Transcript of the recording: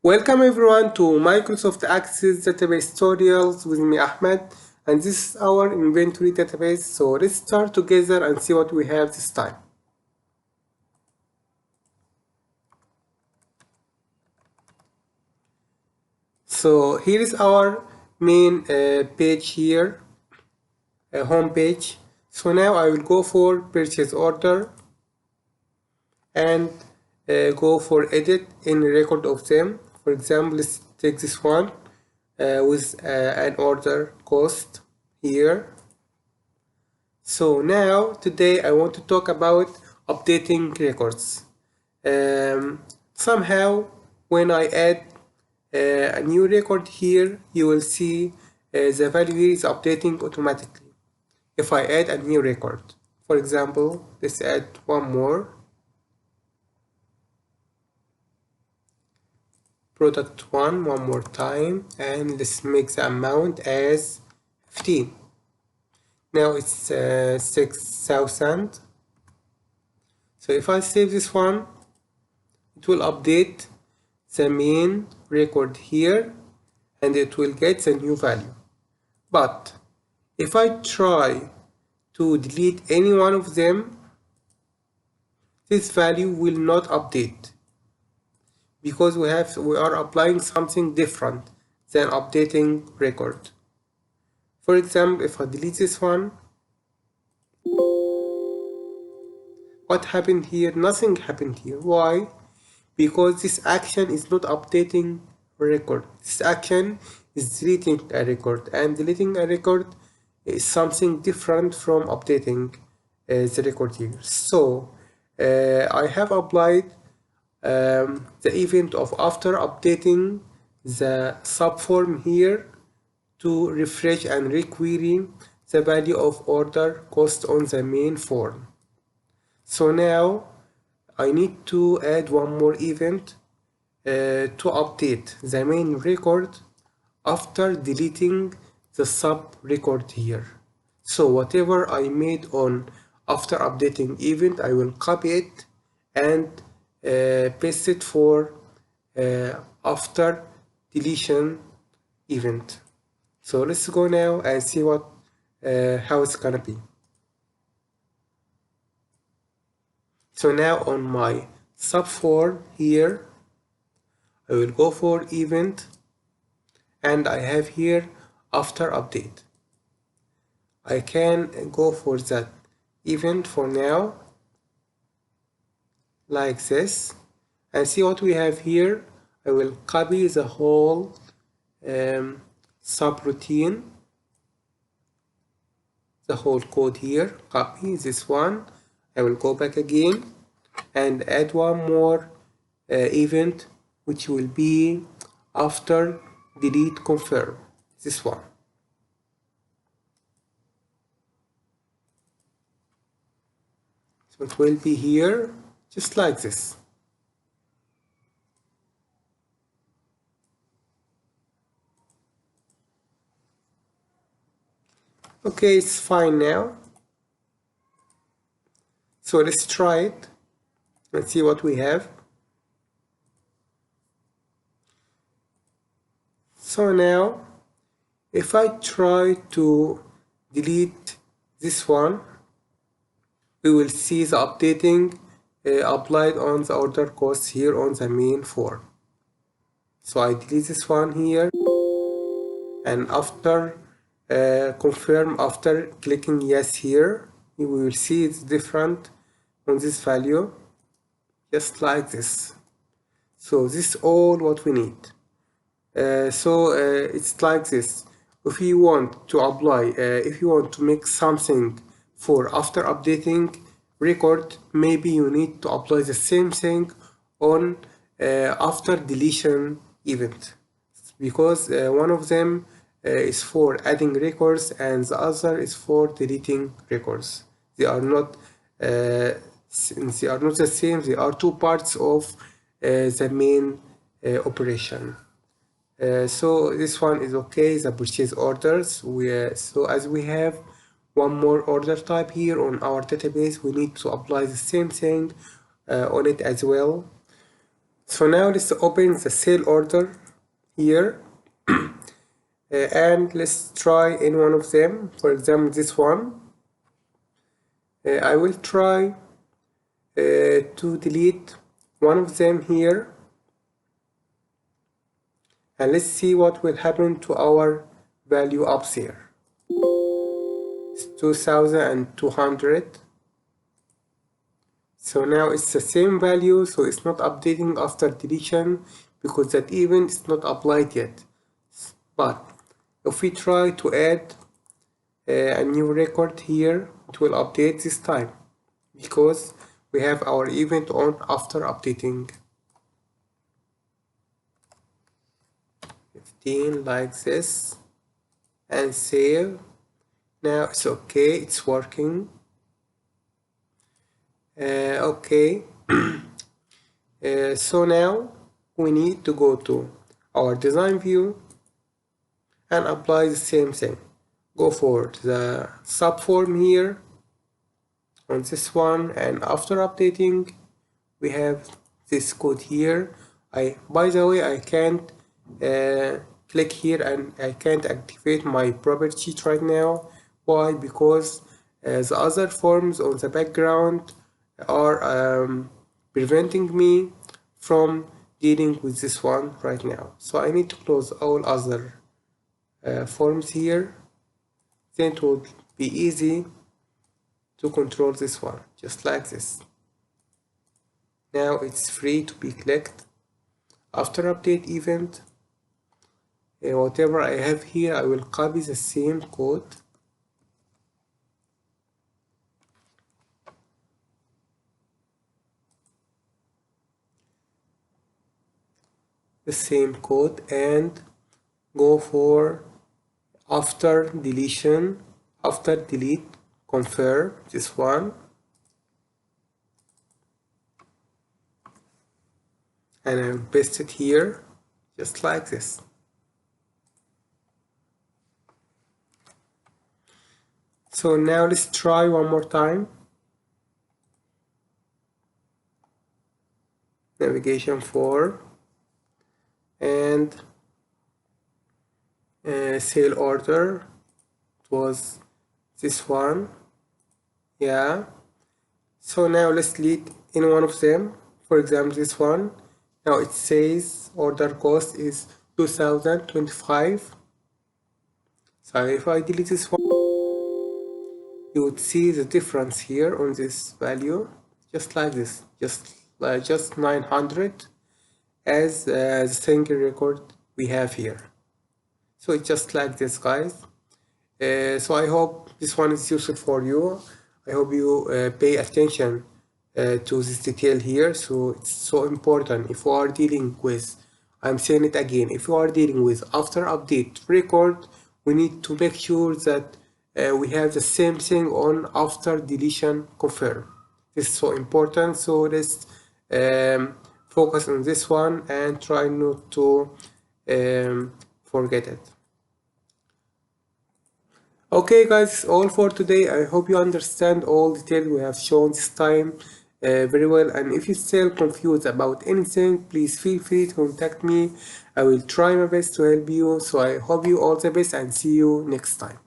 Welcome everyone to Microsoft Access Database Tutorials with me Ahmed, and this is our inventory database. So let's start together and see what we have this time. So here is our main page here, home page. So now I will go for purchase order and go for edit any record of them. For example, let's take this one with an order cost here. So now today I want to talk about updating records. Somehow when I add a new record here, you will see the value here is updating automatically if I add a new record. For example, let's add one more. Product one more time, and let's make the amount as 15. Now it's 6,000. So if I save this one, it will update the main record here and it will get the new value. But if I try to delete any one of them, this value will not update because we are applying something different than updating record. For example, if I delete this one, what happened here? Nothing happened here. Why? Because this action is not updating record. This action is deleting a record, and deleting a record is something different from updating the record here. So I have applied the event of after updating the subform here to refresh and requery the value of order cost on the main form. So now I need to add one more event to update the main record after deleting the sub record here. So whatever I made on after updating event, I will copy it and paste it for after deletion event. So let's go now and see how it's gonna be. So now on my subform here, I will go for event and I have here after update. I can go for that event for now like this and see what we have here. I will copy the whole subroutine, the whole code here, copy this one. I will go back again and add one more event which will be after delete confirm, this one. So it will be here just like this. Okay, it's fine now. So let's try it and see what we have. So now, if I try to delete this one, we will see the updating applied on the order cost here on the main form. So I delete this one here, and after confirm, after clicking yes here, you will see it's different on this value, just like this. So this is all what we need. It's like this. If you want to apply, if you want to make something for after updating record, maybe you need to apply the same thing on after deletion event, because one of them is for adding records and the other is for deleting records. They are not the same. They are two parts of the main operation. So this one is okay, the purchase orders. So as we have one more order type here on our database, we need to apply the same thing on it as well. So now let's open the sale order here and let's try in one of them. For example, this one. I will try to delete one of them here, and let's see what will happen to our value up there. It's 2200. So now it's the same value, so it's not updating after deletion because that event is not applied yet. But if we try to add a new record here, it will update this time because we have our event on after updating. 15 like this and save. Now it's okay, it's working. Okay. So now we need to go to our design view and apply the same thing. Go for the subform here on this one, and after updating we have this code here. By the way, I can't click here and I can't activate my property sheet right now. Why? Because the other forms on the background are preventing me from dealing with this one right now. So I need to close all other forms here. Then it will be easy to control this one, just like this. Now it's free to be clicked. After update event, whatever I have here, I will copy the same code. The same code and go for after deletion, after delete, confirm this one, and I will paste it here just like this. So now let's try one more time. Navigation 4 and sale order, it was this one. Yeah, so now let's delete in one of them. For example, this one. Now it says order cost is 2025. So if I delete this one, you would see the difference here on this value, just like this, just 900 as the single record we have here. So it's just like this, guys. So I hope this one is useful for you. I hope you pay attention to this detail here. So it's so important if you are dealing with, I'm saying it again, if you are dealing with after update record, we need to make sure that we have the same thing on after deletion confirm. This is so important. So let's focus on this one and try not to forget it. Okay guys, all for today. I hope you understand all details we have shown this time very well, and if you're still confused about anything, please feel free to contact me. I will try my best to help you. So I hope you all the best and see you next time.